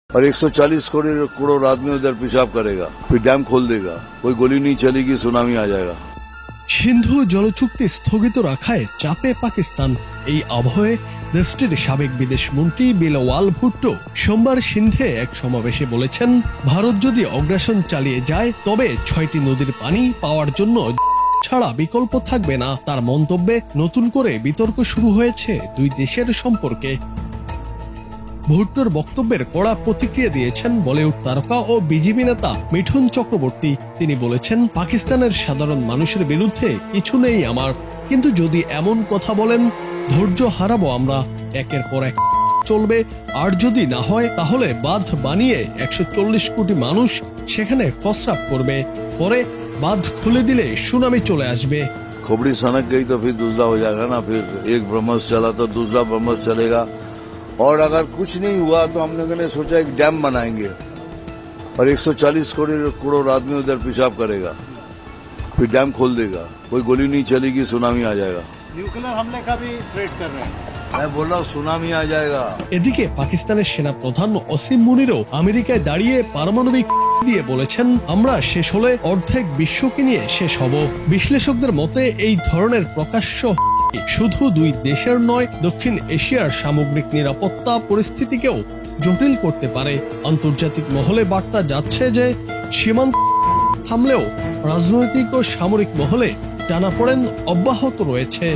और 140 करोड़ आदमी उधर पेशाब करेगा, फिर डैम खोल देगा, कोई गोली नहीं चलेगी, सुनामी आ जाएगा। সিন্ধু জলচুক্তি স্থগিত রাখায় চাপে পাকিস্তান। এই আবহে দেশটির সাবেক বিদেশ মন্ত্রী বিলওয়াল ভুট্টো সোমবার সিন্ধে এক সমাবেশে বলেছেন, ভারত যদি অগ্রাসন চালিয়ে যায় তবে 6টি নদীর পানি পাওয়ার জন্য ছাড়া বিকল্প থাকবে না। তার মন্তব্যে নতুন করে বিতর্ক শুরু হয়েছে দুই দেশের সম্পর্কে। ভুট্টোর বক্তব্যের কড়া প্রতিক্রিয়া দিয়েছেন বলিউড তারকা ও বিজেপি নেতা মিঠুন চক্রবর্তী। তিনি বলেছেন, পাকিস্তানের সাধারণ মানুষের বিরুদ্ধে কিছু নেই আমার, কিন্তু যদি এমন কথা বলেন ধৈর্য হারাবো আমরা, একের পর এক চলবে। আর যদি না হয় তাহলে বাঁধ বানিয়ে 140 কোটি মানুষ সেখানে প্রস্রাব করবে, পরে বাঁধ খুলে দিলে সুনামি চলে আসবে। खोपड़ी सनक गई तो फिर दूसरा हो जाएगा ना, फिर एक ब्रह्मस चला तो दूसरा ब्रह्मस चलेगा। और अगर कुछ नहीं हुआ तो हम लोगों ने सोचा एक डैम बनाएंगे और 140 करोड़ आदमी उधर पेशाब करेगा, फिर डैम खोल देगा, कोई गोली नहीं चलेगी, सुनामी आ जाएगा। न्यूक्लियर हमले का भी थ्रेट कर रहे हैं। मैं बोल रहा हूँ सुनामी आ जाएगा। এদিকে পাকিস্তানের সেনা প্রধান ওসিম মুনিরও আমেরিকায় দাঁড়িয়ে পারমাণবিক দিয়ে বলেছেন, আমরা শেষ হলে অর্ধেক বিশ্বকে নিয়ে শেষ হব। বিশ্লেষকদের মতে এই ধরনের প্রকাশ্য শুধু দুই দেশের নয়, দক্ষিণ এশিয়ার সামগ্রিক নিরাপত্তা পরিস্থিতিকেও জটিল করতে পারে। আন্তর্জাতিক মহলে বার্তা যাচ্ছে যে সীমান্ত থামলেও রাজনৈতিক ও সামরিক মহলে টানাপোড়েন অব্যাহত রয়েছে।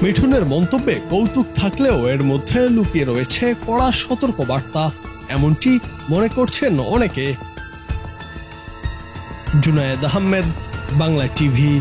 মিঠুনের মন্তব্যে কৌতুক থাকলেও এর মধ্যে লুকিয়ে রয়েছে কড়া সতর্ক বার্তা, এমনটি মনে করছেন অনেকে। জুনায়েদ আহমেদ, বাংলা টিভি।